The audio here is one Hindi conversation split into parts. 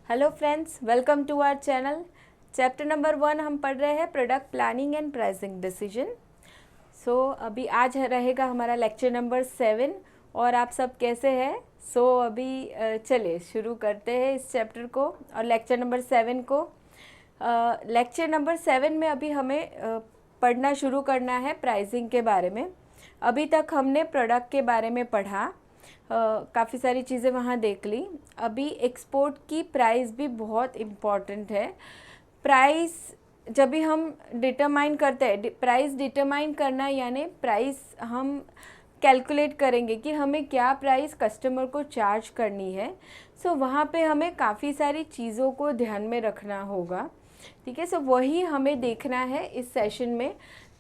Hello friends, welcome to our channel. Chapter number 1 हम पढ़ रहे हैं product planning and pricing decision. अभी आज रहेगा हमारा लेक्चर नंबर 7 और आप सब कैसे हैं? अभी चलिए शुरू करते हैं इस चैप्टर को और लेक्चर नंबर 7 को। लेक्चर नंबर 7 में अभी हमें पढ़ना शुरू करना है प्राइसिंग के बारे में। अभी तक हमने प्रोडक्ट के बारे में पढ़ा, काफ़ी सारी चीज़ें वहाँ देख ली। अभी एक्सपोर्ट की प्राइस भी बहुत इम्पॉर्टेंट है। प्राइस जब भी हम डिटरमाइन करते हैं, प्राइस डिटरमाइन करना यानी प्राइस हम कैलकुलेट करेंगे कि हमें क्या प्राइस कस्टमर को चार्ज करनी है। वहाँ पे हमें काफ़ी सारी चीज़ों को ध्यान में रखना होगा, ठीक है। वही हमें देखना है इस सेशन में,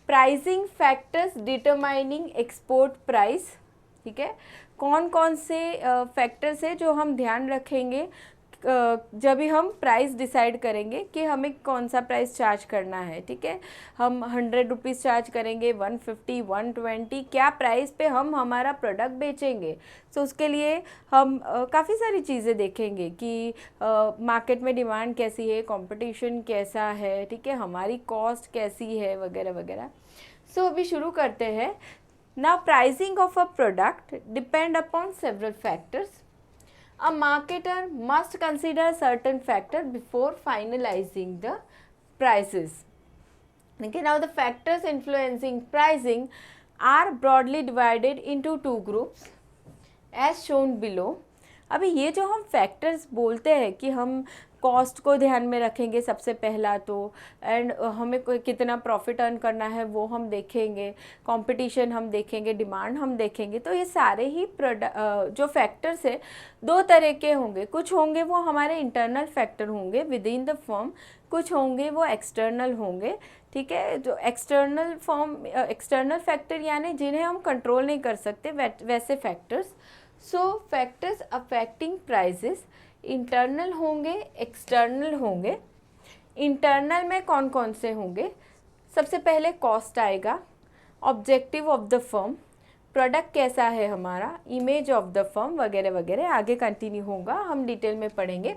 pricing factors determining export price, ठीक है। कौन कौन से फैक्टर्स है जो हम ध्यान रखेंगे जब भी हम प्राइस डिसाइड करेंगे कि हमें कौन सा प्राइस चार्ज करना है, ठीक है। हम 100 रुपीज़ चार्ज करेंगे, 150, 120, क्या प्राइस पे हम हमारा प्रोडक्ट बेचेंगे। उसके लिए हम काफ़ी सारी चीज़ें देखेंगे कि मार्केट में डिमांड कैसी है, कंपटीशन कैसा है, ठीक है, हमारी कॉस्ट कैसी है, वगैरह वगैरह। अभी शुरू करते हैं। Now pricing of a product depend upon several factors. A marketer must consider certain factors before finalizing the prices. Okay, now the factors influencing pricing are broadly divided into two groups as shown below. अभी ये जो हम फैक्टर्स बोलते हैं कि हम कॉस्ट को ध्यान में रखेंगे सबसे पहला तो, एंड हमें कितना प्रॉफिट अर्न करना है वो हम देखेंगे, कंपटीशन हम देखेंगे, डिमांड हम देखेंगे। तो ये सारे ही जो फैक्टर्स है दो तरह के होंगे। कुछ होंगे वो हमारे इंटरनल फैक्टर होंगे विद इन द फर्म, कुछ होंगे वो एक्सटर्नल होंगे, ठीक है। जो एक्सटर्नल फैक्टर यानी जिन्हें हम कंट्रोल नहीं कर सकते, वैसे factors. Factors affecting prices internal होंगे, एक्सटर्नल होंगे। इंटरनल में कौन कौन से होंगे? सबसे पहले कॉस्ट आएगा, objective of the firm, product कैसा है हमारा, इमेज ऑफ द फर्म, वगैरह वगैरह। आगे कंटिन्यू होगा, हम डिटेल में पढ़ेंगे।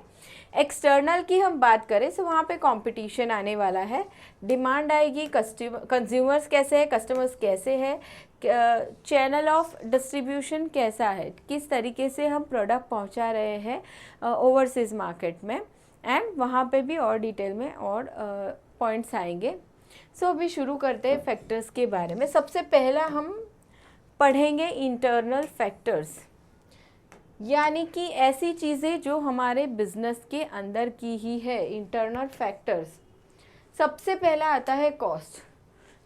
एक्सटर्नल की हम बात करें तो वहाँ पे कंपटीशन आने वाला है, डिमांड आएगी, कंज्यूमर्स कैसे हैं, कस्टमर्स कैसे हैं, चैनल ऑफ डिस्ट्रीब्यूशन कैसा है, किस तरीके से हम प्रोडक्ट पहुंचा रहे हैं ओवरसीज़ मार्केट में, एंड वहाँ पे भी और डिटेल में और पॉइंट्स आएंगे। अभी शुरू करते हैं फैक्टर्स के बारे में। सबसे पहला हम पढ़ेंगे इंटरनल फैक्टर्स, यानी कि ऐसी चीज़ें जो हमारे बिजनेस के अंदर की ही है, इंटरनल फैक्टर्स। सबसे पहला आता है कॉस्ट,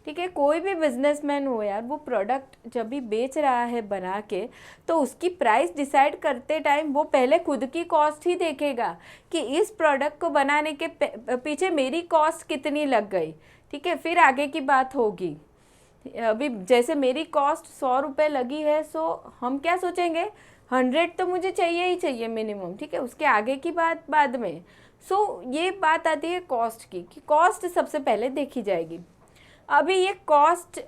ठीक है। कोई भी बिजनेसमैन हो यार, वो प्रोडक्ट जब भी बेच रहा है बना के, तो उसकी प्राइस डिसाइड करते टाइम वो पहले खुद की कॉस्ट ही देखेगा कि इस प्रोडक्ट को बनाने के पीछे मेरी कॉस्ट कितनी लग गई, ठीक है। फिर आगे की बात होगी। अभी जैसे मेरी कॉस्ट 100 रुपये लगी है, हम क्या सोचेंगे, 100 तो मुझे चाहिए ही चाहिए मिनिमम, ठीक है। उसके आगे की बात बाद में। ये बात आती है कॉस्ट की, कि कॉस्ट सबसे पहले देखी जाएगी। अभी ये कॉस्ट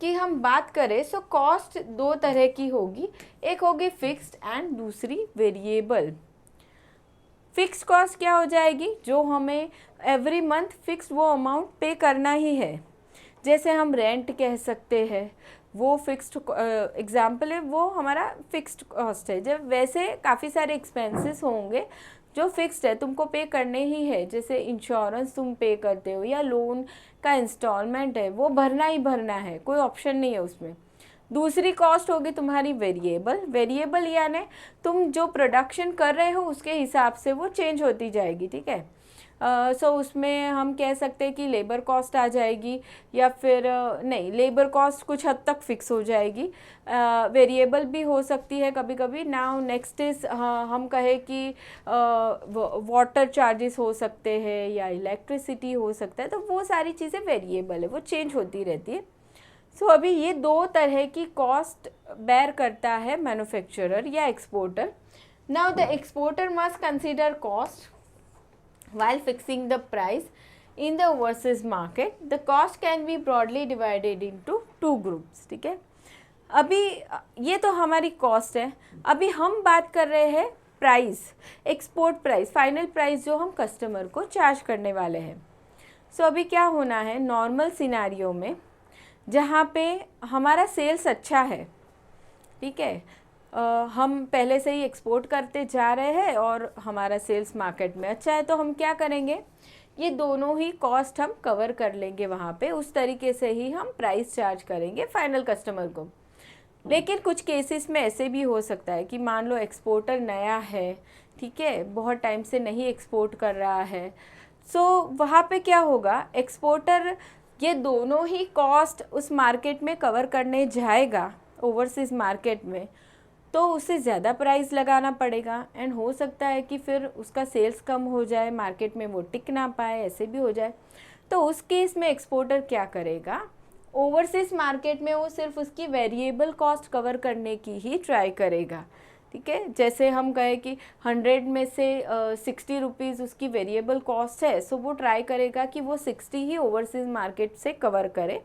की हम बात करें कॉस्ट दो तरह की होगी, एक होगी फिक्स्ड एंड दूसरी वेरिएबल। फिक्स्ड कॉस्ट क्या हो जाएगी, जो हमें एवरी मंथ फिक्स्ड वो अमाउंट पे करना ही है। जैसे हम रेंट कह सकते हैं, वो फिक्स्ड एग्जाम्पल है, वो हमारा फिक्स्ड कॉस्ट है। जब वैसे काफ़ी सारे एक्सपेंसेस होंगे जो फिक्स्ड है, तुमको पे करने ही है। जैसे इंश्योरेंस तुम पे करते हो या लोन का इंस्टॉलमेंट है, वो भरना ही भरना है, कोई ऑप्शन नहीं है उसमें। दूसरी कॉस्ट होगी तुम्हारी वेरिएबल। वेरिएबल यानी तुम जो प्रोडक्शन कर रहे हो उसके हिसाब से वो चेंज होती जाएगी, ठीक है। उसमें हम कह सकते हैं कि लेबर कॉस्ट आ जाएगी, या फिर नहीं, लेबर कॉस्ट कुछ हद तक फिक्स हो जाएगी, वेरिएबल भी हो सकती है कभी कभी। नाउ नेक्स्ट इज, हम कहें कि वाटर चार्जेस हो सकते हैं या इलेक्ट्रिसिटी हो सकता है, तो वो सारी चीज़ें वेरिएबल है, वो चेंज होती रहती है। अभी ये दो तरह की कॉस्ट बेयर करता है मैन्युफैक्चरर या exporter. Now the exporter must consider cost while fixing the price in the overseas market. The cost can be broadly divided into two groups, ठीक है। अभी ये तो हमारी कॉस्ट है। अभी हम बात कर रहे हैं price, export price, final price जो हम कस्टमर को चार्ज करने वाले हैं। सो अभी क्या होना है, नॉर्मल सिनेरियो में जहाँ पे हमारा सेल्स अच्छा है, ठीक है, हम पहले से ही एक्सपोर्ट करते जा रहे हैं और हमारा सेल्स मार्केट में अच्छा है, तो हम क्या करेंगे, ये दोनों ही कॉस्ट हम कवर कर लेंगे वहाँ पे, उस तरीके से ही हम प्राइस चार्ज करेंगे फाइनल कस्टमर को। लेकिन कुछ केसेस में ऐसे भी हो सकता है कि मान लो एक्सपोर्टर नया है, ठीक है, बहुत टाइम से नहीं एक्सपोर्ट कर रहा है, सो वहाँ पे क्या होगा, एक्सपोर्टर ये दोनों ही कॉस्ट उस मार्केट में कवर करने जाएगा ओवरसीज़ मार्केट में, तो उसे ज़्यादा प्राइस लगाना पड़ेगा एंड हो सकता है कि फिर उसका सेल्स कम हो जाए, मार्केट में वो टिक ना पाए, ऐसे भी हो जाए। तो उस केस में एक्सपोर्टर क्या करेगा, ओवरसीज़ मार्केट में वो सिर्फ उसकी वेरिएबल कॉस्ट कवर करने की ही ट्राई करेगा, ठीक है। जैसे हम कहें कि 100 में से 60 रुपीज़ उसकी वेरिएबल कॉस्ट है, सो वो ट्राई करेगा कि वो 60 ही ओवरसीज़ मार्केट से कवर करे,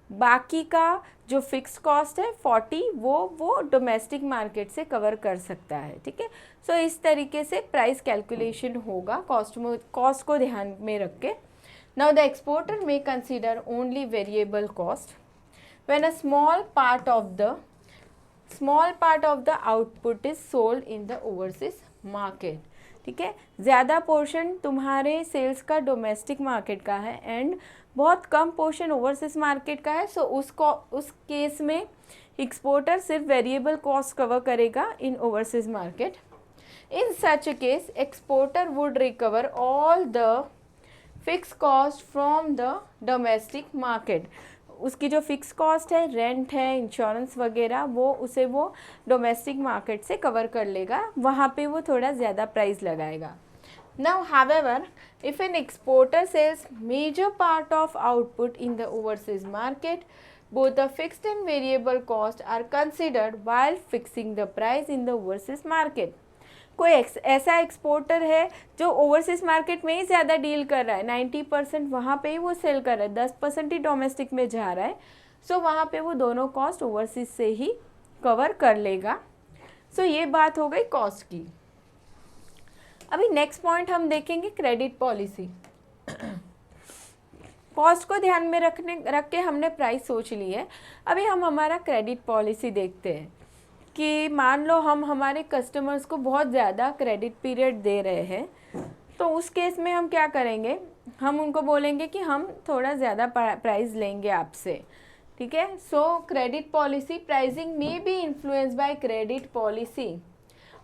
बाकी का जो फिक्स कॉस्ट है 40 वो डोमेस्टिक मार्केट से कवर कर सकता है, ठीक है। सो इस तरीके से प्राइस कैलकुलेशन होगा कॉस्ट को ध्यान में रख के। Now the exporter may consider only variable cost when a small part of the output is sold in the overseas market, ठीक है। ज़्यादा पोर्शन तुम्हारे सेल्स का डोमेस्टिक मार्केट का है एंड बहुत कम पोर्शन ओवरसीज मार्केट का है, सो उस केस में एक्सपोर्टर सिर्फ वेरिएबल कॉस्ट कवर करेगा in overseas market. In such case exporter would recover all the fix cost from the domestic market. उसकी जो फिक्स कॉस्ट है, रेंट है, इंश्योरेंस वगैरह, वो डोमेस्टिक मार्केट से कवर कर लेगा, वहाँ पे वो थोड़ा ज़्यादा प्राइस लगाएगा। Now, however, if an exporter sells major part of output in the overseas market, both the fixed and variable costs are considered while fixing the price in the overseas market. कोई ऐसा एक्सपोर्टर है जो ओवरसीज मार्केट में ही ज़्यादा डील कर रहा है, 90% वहाँ पे ही वो सेल कर रहा है, 10% ही डोमेस्टिक में जा रहा है, सो वहाँ पे वो दोनों कॉस्ट ओवरसीज से ही कवर कर लेगा। सो ये बात हो गई कॉस्ट की। अभी नेक्स्ट पॉइंट हम देखेंगे क्रेडिट पॉलिसी। कॉस्ट को ध्यान में रख के हमने प्राइस सोच ली है, अभी हम हमारा क्रेडिट पॉलिसी देखते हैं कि मान लो हम हमारे कस्टमर्स को बहुत ज़्यादा क्रेडिट पीरियड दे रहे हैं, तो उस केस में हम क्या करेंगे, हम उनको बोलेंगे कि हम थोड़ा ज़्यादा प्राइस लेंगे आपसे, ठीक है। सो credit policy pricing may be influence by credit policy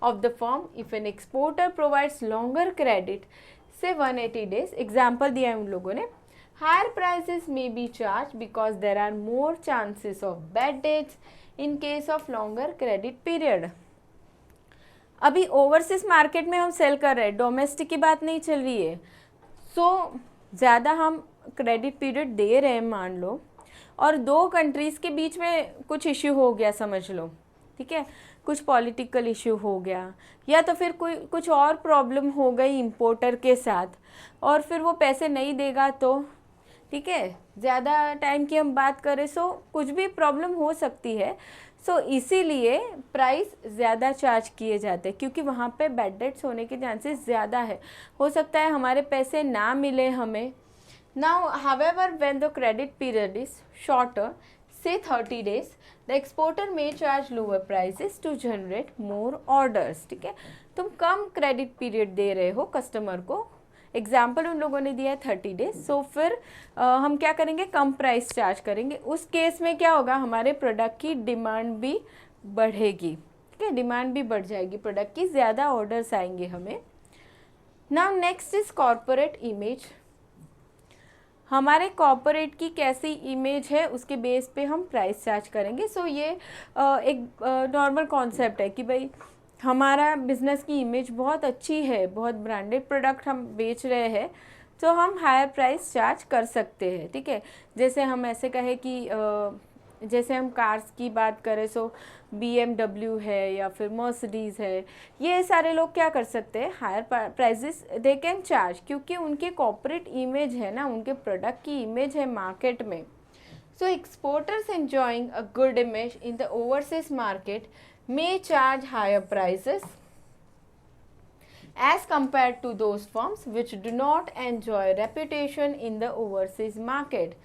of the firm if an exporter provides longer credit, say 180 days, example दिया है उन लोगों ने, higher prices may be charged because there are more chances of bad debts in case of longer credit period। अभी ओवरसीज मार्केट में हम सेल कर रहे हैं, डोमेस्टिक की बात नहीं चल रही है, सो ज़्यादा हम क्रेडिट पीरियड दे रहे हैं मान लो, और दो कंट्रीज़ के बीच में कुछ इश्यू हो गया समझ लो, ठीक है, कुछ पॉलिटिकल इश्यू हो गया या तो फिर कुछ और प्रॉब्लम हो गई इंपोर्टर के साथ और फिर वो पैसे नहीं देगा, तो ठीक है, ज़्यादा टाइम की हम बात करें, सो कुछ भी प्रॉब्लम हो सकती है, सो इसीलिए प्राइस ज़्यादा चार्ज किए जाते हैं क्योंकि वहाँ पे बैड डेट्स होने के चांसेस ज़्यादा है, हो सकता है हमारे पैसे ना मिले हमें। Now however when the credit period is shorter, say 30 days, the exporter may charge lower prices to generate more orders, ठीक है। तुम कम क्रेडिट पीरियड दे रहे हो कस्टमर को, एग्जाम्पल उन लोगों ने दिया है 30 डेज, सो फिर हम क्या करेंगे, कम प्राइस चार्ज करेंगे। उस केस में क्या होगा, हमारे प्रोडक्ट की डिमांड भी बढ़ेगी, ठीक है, डिमांड भी बढ़ जाएगी प्रोडक्ट की, ज़्यादा ऑर्डर्स आएंगे हमें। Now next is corporate image. हमारे कॉर्पोरेट की कैसी इमेज है उसके बेस पे हम प्राइस चार्ज करेंगे। सो ये एक नॉर्मल कॉन्सेप्ट है कि भाई हमारा बिजनेस की इमेज बहुत अच्छी है, बहुत ब्रांडेड प्रोडक्ट हम बेच रहे हैं, तो हम हायर प्राइस चार्ज कर सकते हैं, ठीक है। जैसे हम ऐसे कहें कि जैसे हम कार्स की बात करें, सो BMW है या फिर मर्सिडीज़ है, ये सारे लोग क्या कर सकते हैं, higher prices they can charge, क्योंकि उनके कॉर्पोरेट इमेज है ना, उनके प्रोडक्ट की इमेज है मार्केट में। So exporters enjoying a good image in the overseas market may charge higher prices as compared to those firms which do not enjoy reputation in the overseas market.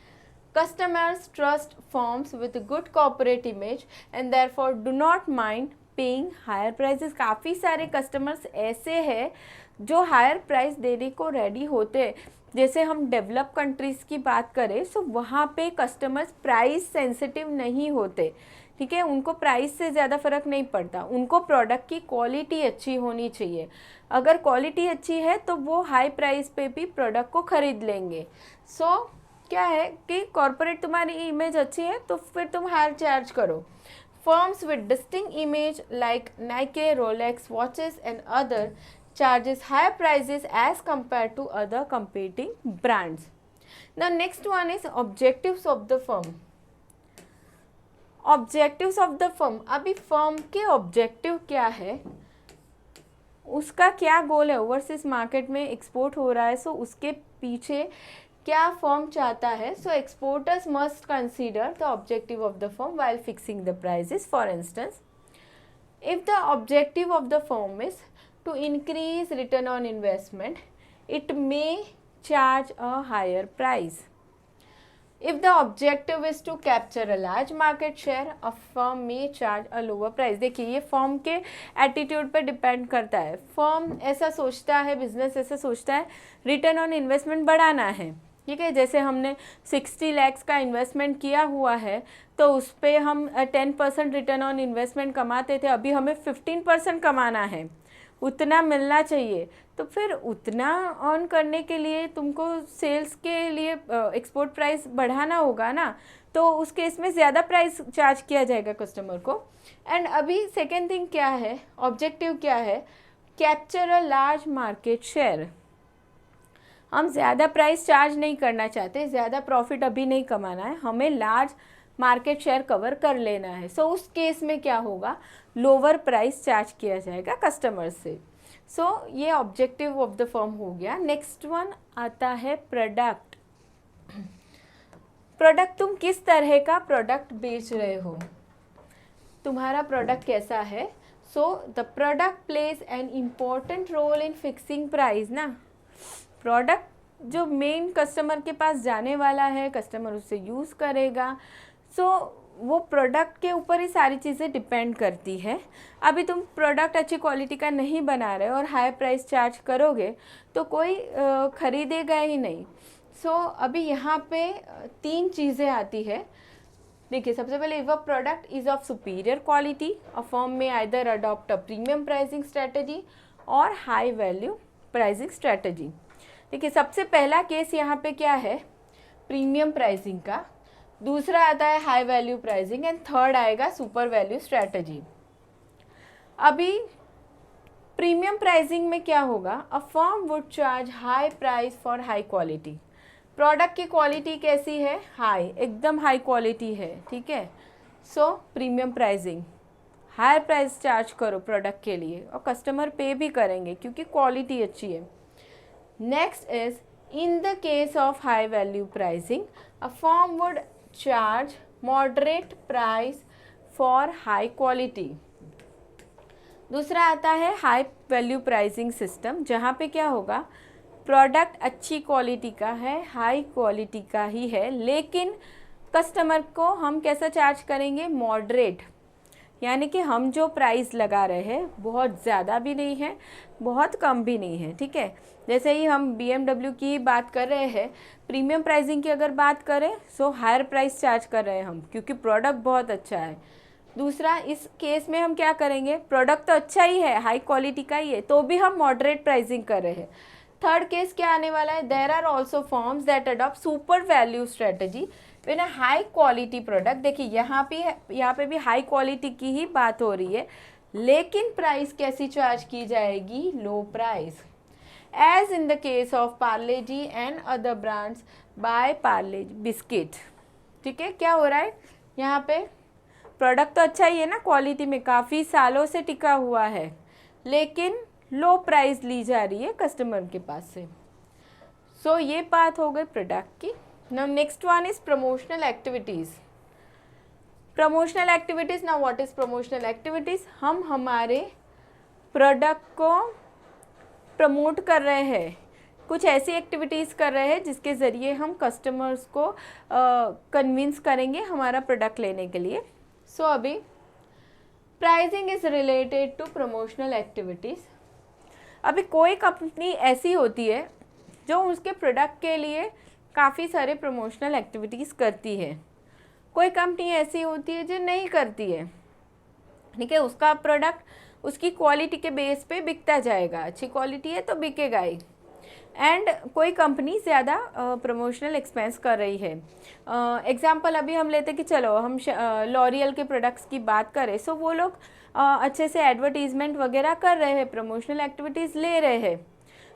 Customers trust firms with good corporate image and therefore do not mind paying higher prices. काफ़ी सारे कस्टमर्स ऐसे हैं जो हायर प्राइस देने को रेडी होते हैं. जैसे हम डेवलप कंट्रीज़ की बात करें सो वहाँ पे कस्टमर्स प्राइस सेंसिटिव नहीं होते. ठीक है, उनको प्राइस से ज़्यादा फ़र्क नहीं पड़ता, उनको प्रोडक्ट की क्वालिटी अच्छी होनी चाहिए. अगर क्वालिटी अच्छी है तो वो हाई प्राइस पे भी प्रोडक्ट को ख़रीद लेंगे. सो क्या है कि कॉर्पोरेट तुम्हारी इमेज अच्छी है तो फिर तुम हायर चार्ज करो. Firms with distinct image like Nike, Rolex, watches and other charges higher prices as compared to other competing brands. Now next one is objectives of the firm. Objectives of the firm. अभी firm के objective क्या है, उसका क्या गोल है. ओवरसीज मार्केट में एक्सपोर्ट हो रहा है सो उसके पीछे क्या फर्म चाहता है. So exporters must consider the objective of the firm while fixing the prices. For instance, if the objective of the firm is to increase return on investment, it may charge a higher price. If the objective is to capture a large market share, a firm may charge a lower price. देखिए ये फर्म के एटीट्यूड पर डिपेंड करता है. फर्म ऐसा सोचता है, बिजनेस ऐसा सोचता है, रिटर्न ऑन इन्वेस्टमेंट बढ़ाना है. ठीक है, जैसे हमने 60 लाख का इन्वेस्टमेंट किया हुआ है तो उस पर हम 10% रिटर्न ऑन इन्वेस्टमेंट कमाते थे, अभी हमें 15% कमाना है, उतना मिलना चाहिए. तो फिर उतना ऑन करने के लिए तुमको सेल्स के लिए एक्सपोर्ट प्राइस बढ़ाना होगा ना. तो उस केस में ज़्यादा प्राइस चार्ज किया जाएगा कस्टमर को. एंड अभी सेकेंड थिंग क्या है, ऑब्जेक्टिव क्या है, capture a large market share. हम ज़्यादा प्राइस चार्ज नहीं करना चाहते, ज़्यादा प्रॉफिट अभी नहीं कमाना है, हमें लार्ज मार्केट शेयर कवर कर लेना है. सो उस केस में क्या होगा, लोअर प्राइस चार्ज किया जाएगा कस्टमर से. सो ये ऑब्जेक्टिव ऑफ द फर्म हो गया. नेक्स्ट वन आता है प्रोडक्ट. प्रोडक्ट, तुम किस तरह का प्रोडक्ट बेच रहे हो, तुम्हारा प्रोडक्ट कैसा है. So the product plays an important role in fixing price ना. प्रोडक्ट जो मेन कस्टमर के पास जाने वाला है, कस्टमर उससे यूज़ करेगा, सो वो प्रोडक्ट के ऊपर ही सारी चीज़ें डिपेंड करती है. अभी तुम प्रोडक्ट अच्छी क्वालिटी का नहीं बना रहे और हाई प्राइस चार्ज करोगे तो कोई ख़रीदेगा ही नहीं. सो अभी यहाँ पे 3 चीज़ें आती है. देखिए, सबसे पहले if a product is of superior quality, a firm may either adopt a premium pricing strategy or high value pricing strategy. देखिए, सबसे पहला केस यहाँ पे क्या है, प्रीमियम प्राइसिंग का. दूसरा आता है high value pricing and third आएगा सुपर वैल्यू स्ट्रैटेजी. अभी प्रीमियम प्राइसिंग में क्या होगा, a firm would charge high price for high quality. Product की क्वालिटी कैसी है, हाई, एकदम हाई क्वालिटी है. ठीक है, सो premium pricing, high price charge करो प्रोडक्ट के लिए और कस्टमर पे भी करेंगे क्योंकि क्वालिटी अच्छी है. Next is in the case of high value pricing, a firm would charge moderate price for high quality. दूसरा आता है हाई वैल्यू प्राइसिंग सिस्टम, जहाँ पे क्या होगा, प्रोडक्ट अच्छी क्वालिटी का है, हाई क्वालिटी का ही है, लेकिन कस्टमर को हम कैसा चार्ज करेंगे, मॉडरेट. यानी कि हम जो प्राइस लगा रहे हैं बहुत ज़्यादा भी नहीं है, बहुत कम भी नहीं है. ठीक है, जैसे ही हम BMW की बात कर रहे हैं, प्रीमियम प्राइसिंग की अगर बात करें सो हायर प्राइस चार्ज कर रहे हैं हम क्योंकि प्रोडक्ट बहुत अच्छा है. दूसरा, इस केस में हम क्या करेंगे, प्रोडक्ट तो अच्छा ही है, हाई क्वालिटी का ही है, तो भी हम मॉडरेट प्राइसिंग कर रहे हैं. थर्ड केस क्या आने वाला है, there are also firms that adopt super value strategy with a high quality product. देखिए यहाँ पे भी हाई क्वालिटी की ही बात हो रही है, लेकिन प्राइस कैसी चार्ज की जाएगी, low price. As in the case of Parle G and other brands by Parle biscuit. ठीक है, क्या हो रहा है यहाँ पे, प्रोडक्ट तो अच्छा ही है ना, क्वालिटी में काफ़ी सालों से टिका हुआ है, लेकिन लो प्राइस ली जा रही है कस्टमर के पास से. सो ये बात हो गई प्रोडक्ट की. Now next one is promotional activities. Promotional activities, now what is promotional activities, हम हमारे प्रोडक्ट को प्रमोट कर रहे हैं, कुछ ऐसी एक्टिविटीज़ कर रहे हैं जिसके ज़रिए हम कस्टमर्स को कन्विंस करेंगे हमारा प्रोडक्ट लेने के लिए। सो अभी pricing is related to promotional activities. अभी कोई कंपनी ऐसी होती है जो उसके प्रोडक्ट के लिए काफ़ी सारे प्रमोशनल एक्टिविटीज़ करती है, कोई कंपनी ऐसी होती है जो नहीं करती है, ठीक है। उसका प्रोडक्ट उसकी क्वालिटी के बेस पे बिकता जाएगा, अच्छी क्वालिटी है तो बिकेगा ही। एंड कोई कंपनी ज़्यादा प्रमोशनल एक्सपेंस कर रही है। एग्जांपल अभी हम लेते कि चलो हम लॉरियल के प्रोडक्ट्स की बात करें, सो वो लोग अच्छे से एडवर्टीज़मेंट वगैरह कर रहे हैं, प्रमोशनल एक्टिविटीज़ ले रहे हैं।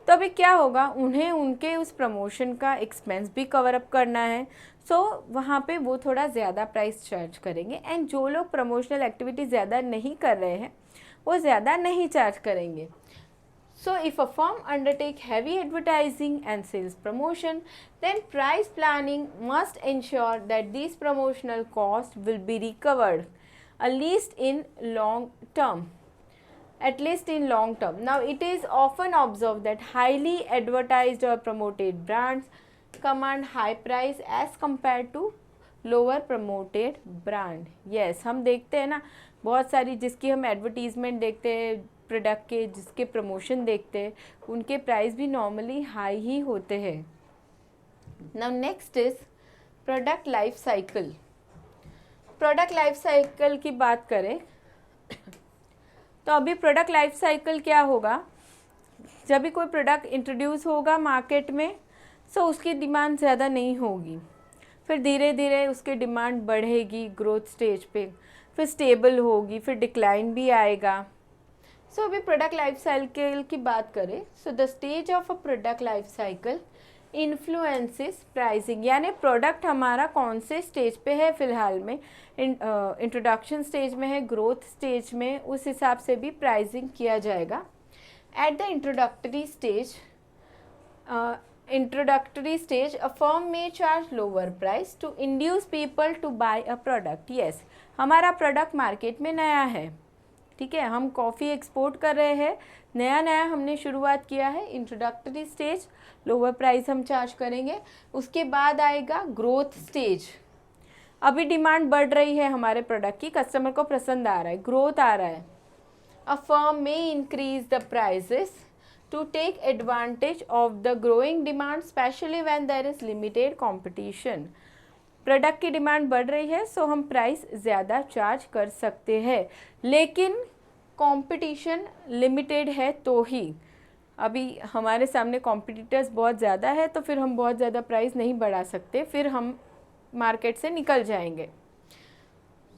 तो अभी क्या होगा, उन्हें उनके उस प्रमोशन का एक्सपेंस भी कवर अप करना है, सो वहाँ पे वो थोड़ा ज़्यादा प्राइस चार्ज करेंगे। एंड जो लोग प्रमोशनल एक्टिविटी ज़्यादा नहीं कर रहे हैं वो ज़्यादा नहीं चार्ज करेंगे। So if a firm undertake heavy advertising and sales promotion, then price planning must ensure that these promotional costs will be recovered, at least in long term. Now it is often observed that highly advertised or promoted brands command high price as compared to lower promoted brand. Yes, हम देखते हैं ना बहुत सारी जिसकी हम एडवर्टीजमेंट देखते हैं प्रोडक्ट के, जिसके प्रमोशन देखते हैं, उनके प्राइस भी नॉर्मली हाई ही होते हैं। Now next is product life cycle. Product life cycle की बात करें तो अभी प्रोडक्ट लाइफ साइकिल क्या होगा, जब भी कोई प्रोडक्ट इंट्रोड्यूस होगा मार्केट में, सो उसकी डिमांड ज़्यादा नहीं होगी, फिर धीरे धीरे उसकी डिमांड बढ़ेगी ग्रोथ स्टेज पे, फिर स्टेबल होगी, फिर डिक्लाइन भी आएगा। सो अभी प्रोडक्ट लाइफ साइकिल की बात करें, so the stage of a product life cycle influences pricing, यानी प्रोडक्ट हमारा कौन से स्टेज पे है फ़िलहाल में, इंट्रोडक्शन स्टेज में है, ग्रोथ स्टेज में, उस हिसाब से भी प्राइसिंग किया जाएगा। At the introductory stage a firm may charge lower price to induce people to buy a product. Yes, हमारा प्रोडक्ट मार्केट में नया है, ठीक है, हम कॉफ़ी एक्सपोर्ट कर रहे हैं, नया नया हमने शुरुआत किया है, इंट्रोडक्टरी स्टेज लोअर प्राइस हम चार्ज करेंगे। उसके बाद आएगा ग्रोथ स्टेज, अभी डिमांड बढ़ रही है हमारे प्रोडक्ट की, कस्टमर को पसंद आ रहा है, ग्रोथ आ रहा है। A firm may increase the prices to take advantage of the growing demand, specially when there is limited competition. Product की डिमांड बढ़ रही है, सो हम प्राइस ज़्यादा चार्ज कर सकते हैं, लेकिन कंपटीशन लिमिटेड है तो ही। अभी हमारे सामने कॉम्पिटिटर्स बहुत ज़्यादा है तो फिर हम बहुत ज़्यादा प्राइस नहीं बढ़ा सकते, फिर हम मार्केट से निकल जाएंगे।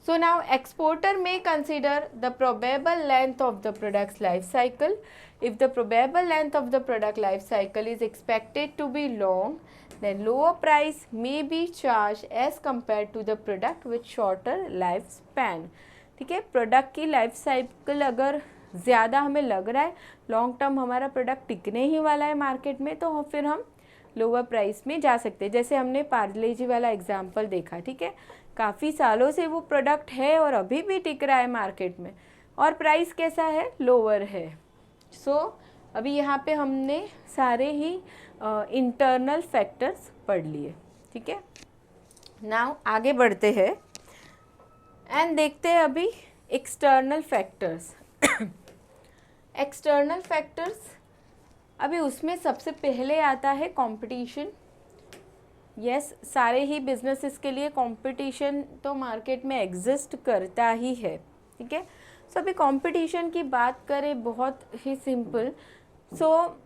So now exporter may consider the probable length of the product's life cycle. If the probable length of the product life cycle is expected to be long, then lower price may be charged as compared to the product with shorter lifespan. ठीक है, प्रोडक्ट की लाइफ साइकिल अगर ज़्यादा हमें लग रहा है, लॉन्ग टर्म हमारा प्रोडक्ट टिकने ही वाला है मार्केट में, तो फिर हम लोअर प्राइस में जा सकते हैं। जैसे हमने पार्ले जी वाला एग्जांपल देखा, ठीक है, काफ़ी सालों से वो प्रोडक्ट है और अभी भी टिक रहा है मार्केट में, और प्राइस कैसा है, लोअर है। सो अभी यहाँ पे हमने सारे ही इंटरनल फैक्टर्स पढ़ लिए, ठीक है। नाउ आगे बढ़ते हैं एंड देखते हैं अभी एक्सटर्नल फैक्टर्स। एक्सटर्नल फैक्टर्स, अभी उसमें सबसे पहले आता है कंपटीशन। यस, सारे ही बिजनेसेस के लिए कंपटीशन तो मार्केट में एग्जिस्ट करता ही है, ठीक है। सो अभी कंपटीशन की बात करें, बहुत ही सिंपल। सो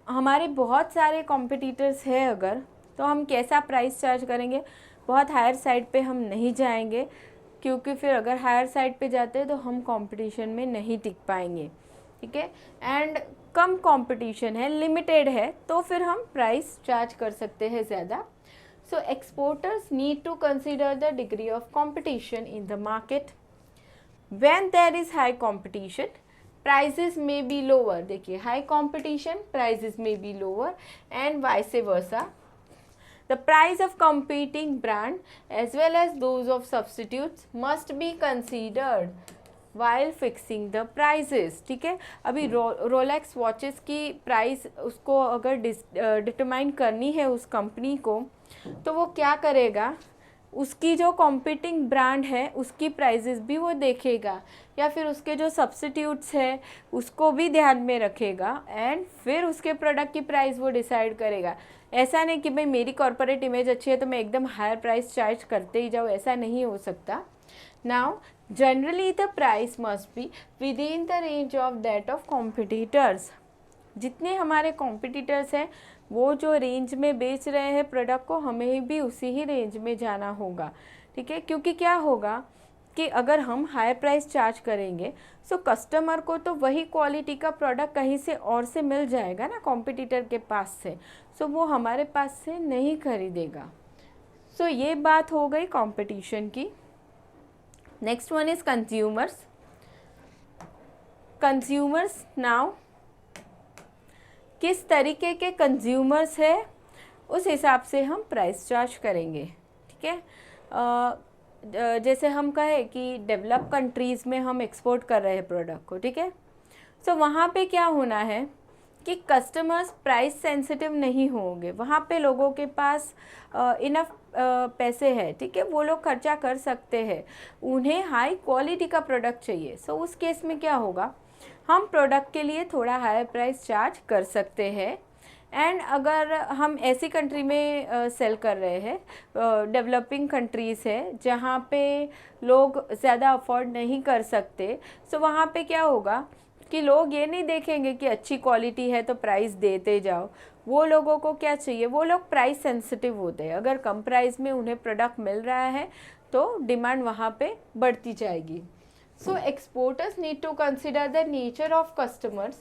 हमारे बहुत सारे कॉम्पिटिटर्स हैं अगर, तो हम कैसा प्राइस चार्ज करेंगे, बहुत हायर साइड पे हम नहीं जाएंगे, क्योंकि फिर अगर हायर साइड पे जाते हैं तो हम कंपटीशन में नहीं टिक पाएंगे, ठीक है। एंड कम कंपटीशन है, लिमिटेड है, तो फिर हम प्राइस चार्ज कर सकते हैं ज़्यादा। So exporters need to consider the degree of competition in the market. When there is high competition, prices may be lower. देखिए, high competition, prices may be lower, and vice versa. The price of competing brand as well as those of substitutes must be considered. while fixing the prices। ठीक है, अभी रोलेक्स वॉचेस की प्राइस उसको अगर डिटरमाइन करनी है उस कंपनी को, तो वो क्या करेगा, उसकी जो कॉम्पिटिंग ब्रांड है उसकी प्राइजेस भी वो देखेगा, या फिर उसके जो सब्स्टिट्यूट्स है उसको भी ध्यान में रखेगा, एंड फिर उसके प्रोडक्ट की प्राइस वो डिसाइड करेगा। ऐसा नहीं कि भाई मेरी कॉर्पोरेट इमेज अच्छी है तो मैं एकदम हायर प्राइस चार्ज करते ही जाऊँ, ऐसा नहीं हो सकता। Now generally the price must be with in the range of that of competitors. जितने हमारे कॉम्पिटिटर्स हैं वो जो रेंज में बेच रहे हैं प्रोडक्ट को, हमें भी उसी ही रेंज में जाना होगा। ठीक है, क्योंकि क्या होगा कि अगर हम हाई प्राइस चार्ज करेंगे सो कस्टमर को तो वही क्वालिटी का प्रोडक्ट कहीं से और से मिल जाएगा ना, कॉम्पिटिटर के पास से, सो वो हमारे पास से नहीं खरीदेगा। सो ये बात हो गई कंपटीशन की। Next one is consumers. Consumers now किस तरीके के कंज्यूमर्स है उस हिसाब से हम प्राइस चार्ज करेंगे। ठीक है, जैसे हम कहें कि डेवलप कंट्रीज़ में हम एक्सपोर्ट कर रहे हैं प्रोडक्ट को, ठीक है, सो वहाँ पे क्या होना है कि कस्टमर्स प्राइस सेंसिटिव नहीं होंगे, वहाँ पे लोगों के पास इनफ पैसे हैं, ठीक है, वो लोग खर्चा कर सकते हैं, उन्हें हाई क्वालिटी का प्रोडक्ट चाहिए। सो उस केस में क्या होगा, हम प्रोडक्ट के लिए थोड़ा हायर प्राइस चार्ज कर सकते हैं। एंड अगर हम ऐसी कंट्री में सेल कर रहे हैं, डेवलपिंग कंट्रीज़ है जहाँ पे लोग ज़्यादा अफोर्ड नहीं कर सकते, सो वहाँ पे क्या होगा कि लोग ये नहीं देखेंगे कि अच्छी क्वालिटी है तो प्राइस देते जाओ। वो लोगों को क्या चाहिए, वो लोग प्राइस सेंसिटिव होते हैं, अगर कम प्राइस में उन्हें प्रोडक्ट मिल रहा है तो डिमांड वहाँ पे बढ़ती जाएगी। So exporters need to consider the nature of customers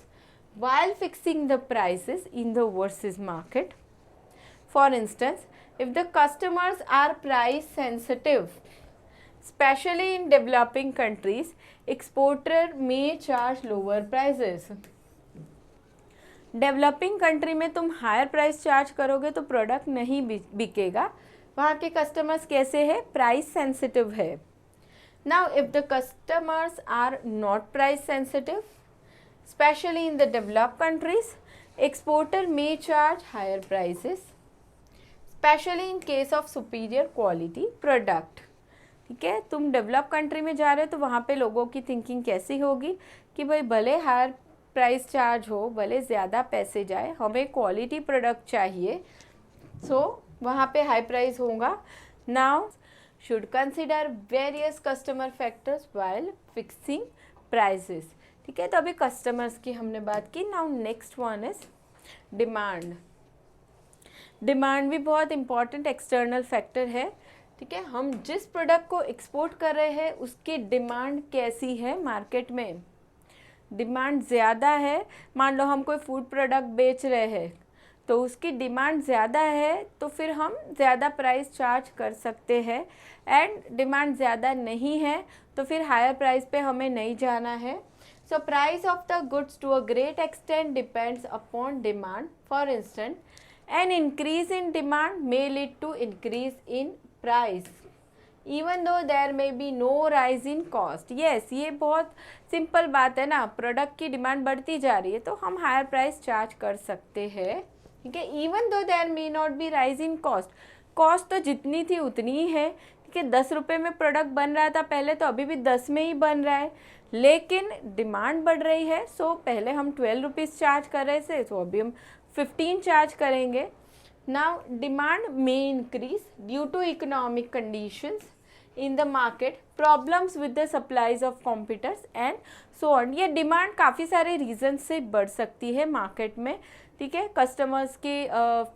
while fixing the prices in the overseas market. For instance, if the customers are price sensitive, especially in developing countries, exporter may charge lower prices. Developing country में तुम हायर प्राइस चार्ज करोगे तो प्रोडक्ट नहीं बिकेगा, वहाँ के कस्टमर्स कैसे है, प्राइस सेंसिटिव है। Now, if the customers are not price sensitive, especially in the developed countries, exporter may charge higher prices, especially in case of superior quality product. ठीक है, तुम डेवलप कंट्री में जा रहे हो तो वहाँ पे लोगों की थिंकिंग कैसी होगी कि भाई भले हायर प्राइस चार्ज हो, भले ज़्यादा पैसे जाए, हमें क्वालिटी प्रोडक्ट चाहिए, सो वहाँ पे हाई प्राइस होगा। Now should consider various customer factors while fixing prices। ठीक है, तो अभी कस्टमर्स की हमने बात की। Now next one is demand. Demand भी बहुत इंपॉर्टेंट एक्सटर्नल फैक्टर है। ठीक है, हम जिस प्रोडक्ट को एक्सपोर्ट कर रहे हैं उसकी डिमांड कैसी है मार्केट में। डिमांड ज़्यादा है, मान लो हम कोई फूड प्रोडक्ट बेच रहे हैं तो उसकी डिमांड ज़्यादा है तो फिर हम ज़्यादा प्राइस चार्ज कर सकते हैं, एंड डिमांड ज़्यादा नहीं है तो फिर हायर प्राइस पे हमें नहीं जाना है। So price of the goods to a great extent depends upon demand. For instance, an increase in demand may lead to increase in price even though there may be no rise in cost. Yes, ये बहुत सिंपल बात है ना, प्रोडक्ट की डिमांड बढ़ती जा रही है तो हम हायर प्राइस चार्ज कर सकते हैं। ठीक है, even though there may not be rise in cost, cost तो जितनी थी उतनी ही है। ठीक है, 10 रुपये में प्रोडक्ट बन रहा था पहले, तो अभी भी 10 में ही बन रहा है, लेकिन डिमांड बढ़ रही है। सो पहले हम 12 रुपीज़ चार्ज कर रहे थे तो अभी हम 15 चार्ज करेंगे। Now demand may increase due to economic conditions in the market, problems with the supplies of competitors and so on. ये डिमांड काफ़ी सारे रीज़न से बढ़ सकती है मार्केट में। ठीक है, कस्टमर्स की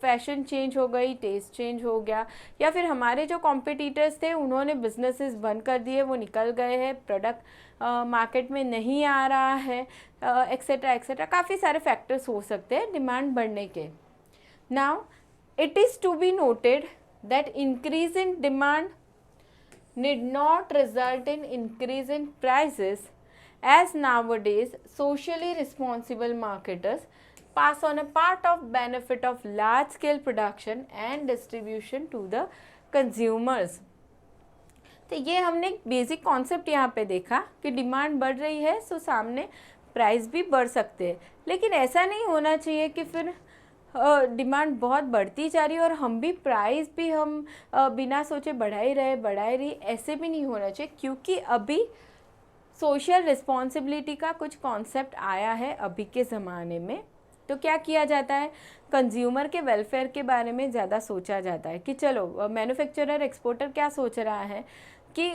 फैशन चेंज हो गई, टेस्ट चेंज हो गया, या फिर हमारे जो कॉम्पिटिटर्स थे उन्होंने बिजनेसेस बंद कर दिए, वो निकल गए हैं, प्रोडक्ट मार्केट में नहीं आ रहा है, एक्सेट्रा एक्सेट्रा, काफ़ी सारे फैक्टर्स हो सकते हैं डिमांड बढ़ने के। Now it is to be noted that increase in demand need not result in increase in prices, as nowadays socially responsible marketers pass on a part of benefit of large scale production and distribution to the consumers. तो ये हमने एक बेसिक कॉन्सेप्ट यहाँ पे देखा कि डिमांड बढ़ रही है सो सामने प्राइस भी बढ़ सकते हैं, लेकिन ऐसा नहीं होना चाहिए कि फिर डिमांड बहुत बढ़ती जा रही है और हम भी प्राइस भी हम बिना सोचे बढ़ा ही रहे, ऐसे भी नहीं होना चाहिए, क्योंकि अभी सोशल रिस्पॉन्सिबिलिटी का कुछ कॉन्सेप्ट आया है अभी के ज़माने में। तो क्या किया जाता है, कंज्यूमर के वेलफेयर के बारे में ज़्यादा सोचा जाता है कि चलो मैन्युफैक्चरर एक्सपोर्टर क्या सोच रहा है कि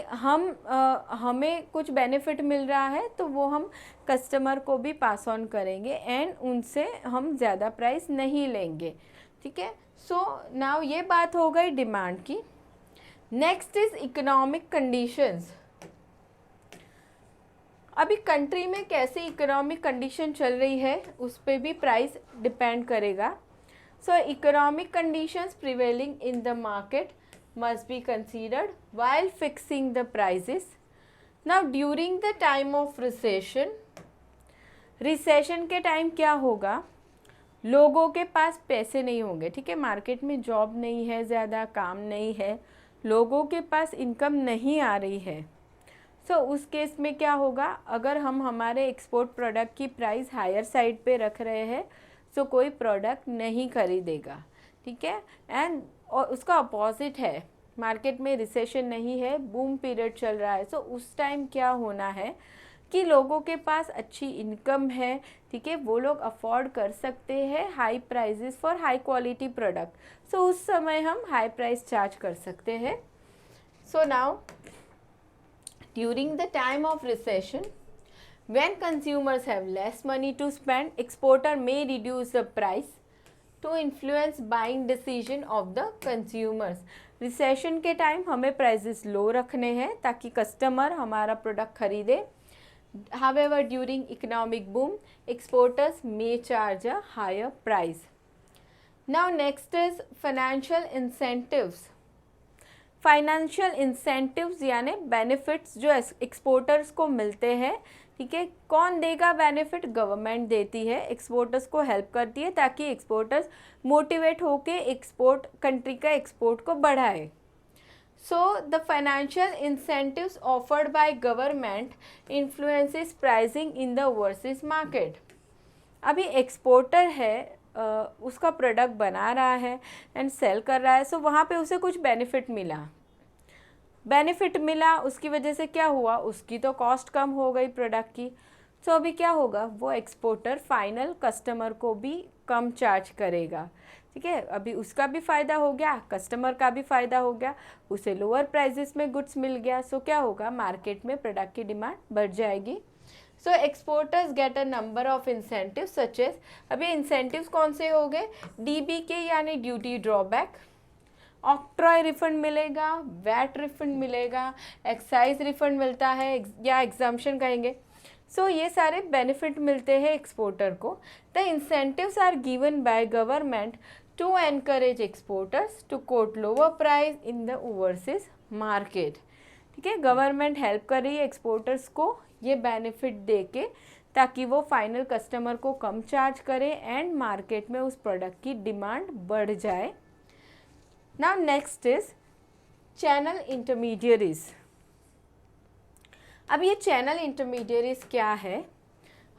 हमें कुछ बेनिफिट मिल रहा है तो वो हम कस्टमर को भी पास ऑन करेंगे एंड उनसे हम ज़्यादा प्राइस नहीं लेंगे, ठीक है। सो नाउ ये बात हो गई डिमांड की। Next is economic conditions. अभी कंट्री में कैसी इकोनॉमिक कंडीशन चल रही है उस पर भी प्राइस डिपेंड करेगा। सो economic conditions prevailing in the market must be considered while fixing the prices. Now during the time of recession के टाइम क्या होगा, लोगों के पास पैसे नहीं होंगे, ठीक है, मार्केट में जॉब नहीं है, ज़्यादा काम नहीं है, लोगों के पास इनकम नहीं आ रही है। सो उस केस में क्या होगा, अगर हम हमारे एक्सपोर्ट प्रोडक्ट की प्राइस हायर साइड पे रख रहे हैं सो कोई प्रोडक्ट नहीं खरीदेगा, ठीक है। एंड और उसका अपोजिट है, मार्केट में रिसेशन नहीं है, बूम पीरियड चल रहा है, सो उस टाइम क्या होना है कि लोगों के पास अच्छी इनकम है, ठीक है, वो लोग अफोर्ड कर सकते हैं high prices for high quality product, so उस समय हम हाई प्राइस चार्ज कर सकते हैं। So now during the time of recession when consumers have less money to spend, exporter may reduce the price to influence buying decision of the consumers. Recession के टाइम हमें प्राइसेस लो रखने हैं ताकि कस्टमर हमारा प्रोडक्ट खरीदे। However, during economic boom, exporters may charge a higher price. Now next is financial incentives. Financial incentives यानी बेनिफिट्स जो एक्सपोर्टर्स को मिलते हैं, ठीक है, कौन देगा बेनिफिट, गवर्नमेंट देती है, एक्सपोर्टर्स को हेल्प करती है ताकि एक्सपोर्टर्स मोटिवेट होके एक्सपोर्ट कंट्री का एक्सपोर्ट को बढ़ाए। So the financial incentives offered by government influences pricing in the overseas market. अभी एक्सपोर्टर है, उसका प्रोडक्ट बना रहा है एंड सेल कर रहा है, सो वहाँ पे उसे कुछ बेनिफिट मिला, उसकी वजह से क्या हुआ, उसकी तो कॉस्ट कम हो गई प्रोडक्ट की। सो अभी क्या होगा, वो एक्सपोर्टर फाइनल कस्टमर को भी कम चार्ज करेगा, ठीक है, अभी उसका भी फ़ायदा हो गया, कस्टमर का भी फ़ायदा हो गया, उसे लोअर प्राइजेस में गुड्स मिल गया। सो क्या होगा, मार्केट में प्रोडक्ट की डिमांड बढ़ जाएगी। So exporters get a number of incentive such as, अभी इंसेंटिव्स कौन से हो गए, DBK यानी ड्यूटी ड्रॉबैक, ऑक्ट्रॉय रिफंड मिलेगा, वैट रिफंड मिलेगा, एक्साइज रिफंड मिलता है या एग्जाम्पशन कहेंगे। सो ये सारे बेनिफिट मिलते हैं एक्सपोर्टर को। The incentives are given by government to encourage exporters to quote lower price in the overseas market, ठीक है, गवर्नमेंट हेल्प कर रही है एक्सपोर्टर्स को ये बेनिफिट दे के ताकि वो फाइनल कस्टमर को कम चार्ज करे एंड मार्केट में उस प्रोडक्ट की डिमांड बढ़ जाए। Now next is channel intermediaries. अब ये चैनल इंटरमीडियरीज क्या है,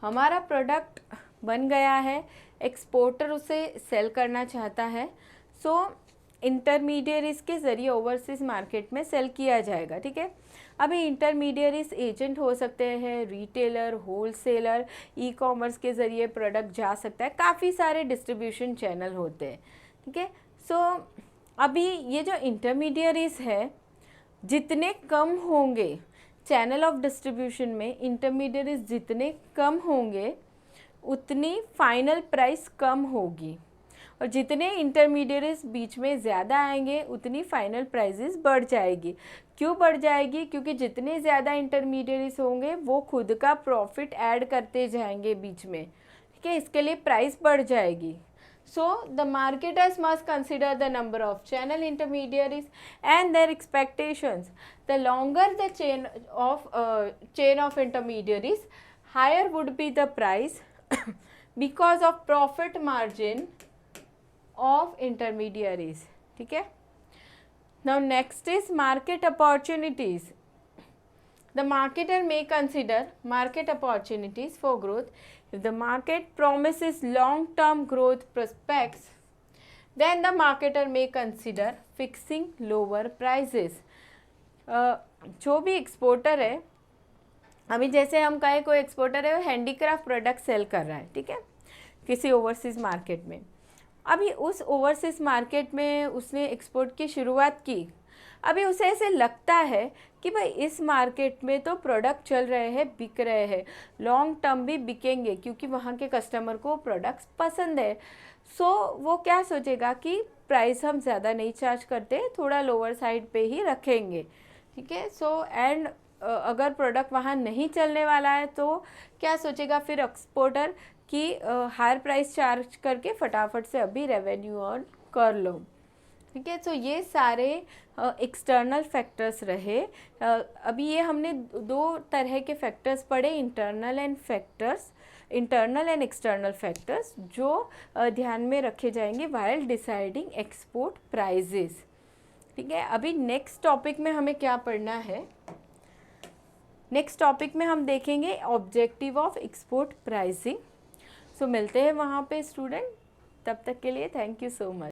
हमारा प्रोडक्ट बन गया है, एक्सपोर्टर उसे सेल करना चाहता है, सो इंटरमीडियरीज के ज़रिए ओवरसीज़ मार्केट में सेल किया जाएगा, ठीक है। अभी इंटरमीडियरीज एजेंट हो सकते हैं, रिटेलर, होलसेलर, ई कॉमर्स के ज़रिए प्रोडक्ट जा सकता है, काफ़ी सारे डिस्ट्रीब्यूशन चैनल होते हैं, ठीक है। सो अभी ये जो इंटरमीडियरीज है, जितने कम होंगे चैनल ऑफ डिस्ट्रीब्यूशन में, इंटरमीडियरीज जितने कम होंगे उतनी फाइनल प्राइस कम होगी, और जितने इंटरमीडियरीज बीच में ज़्यादा आएंगे उतनी फाइनल प्राइजेस बढ़ जाएगी। क्यों बढ़ जाएगी, क्योंकि जितने ज़्यादा इंटरमीडियरीज होंगे वो खुद का प्रॉफिट ऐड करते जाएंगे बीच में, ठीक है, इसके लिए प्राइस बढ़ जाएगी। So the marketers must consider the number of channel intermediaries and their expectations. The longer the chain of intermediaries, higher would be the price because of profit margin of intermediaries, ठीक है। Now next is market opportunities. The marketer may consider market opportunities for growth. If the market promises long-term growth prospects, then the marketer may consider fixing lower prices. जो भी एक्सपोर्टर है, अभी जैसे हम कहें कोई एक्सपोर्टर है वो हैंडीक्राफ्ट प्रोडक्ट सेल कर रहा है, ठीक है, किसी ओवरसीज़ मार्केट में। अभी उस ओवरसीज़ मार्केट में उसने एक्सपोर्ट की शुरुआत की। अभी उसे ऐसे लगता है कि भाई इस मार्केट में तो प्रोडक्ट चल रहे हैं, बिक रहे हैं, लॉन्ग टर्म भी बिकेंगे क्योंकि वहाँ के कस्टमर को प्रोडक्ट्स पसंद है। सो वो क्या सोचेगा कि प्राइस हम ज़्यादा नहीं चार्ज करते, थोड़ा लोअर साइड पे ही रखेंगे, ठीक है। सो एंड अगर प्रोडक्ट वहाँ नहीं चलने वाला है तो क्या सोचेगा फिर एक्सपोर्टर कि हायर प्राइस चार्ज करके फटाफट से अभी रेवेन्यू अर्न कर लो, ठीक है। तो ये सारे एक्सटर्नल फैक्टर्स रहे। अभी ये हमने दो तरह के फैक्टर्स पढ़े, इंटरनल एंड एक्सटर्नल फैक्टर्स, जो ध्यान में रखे जाएंगे व्हाइल डिसाइडिंग एक्सपोर्ट प्राइजेस, ठीक है। अभी नेक्स्ट टॉपिक में हमें क्या पढ़ना है, नेक्स्ट टॉपिक में हम देखेंगे ऑब्जेक्टिव ऑफ एक्सपोर्ट प्राइसिंग। सो मिलते हैं वहाँ पे स्टूडेंट, तब तक के लिए थैंक यू सो मच।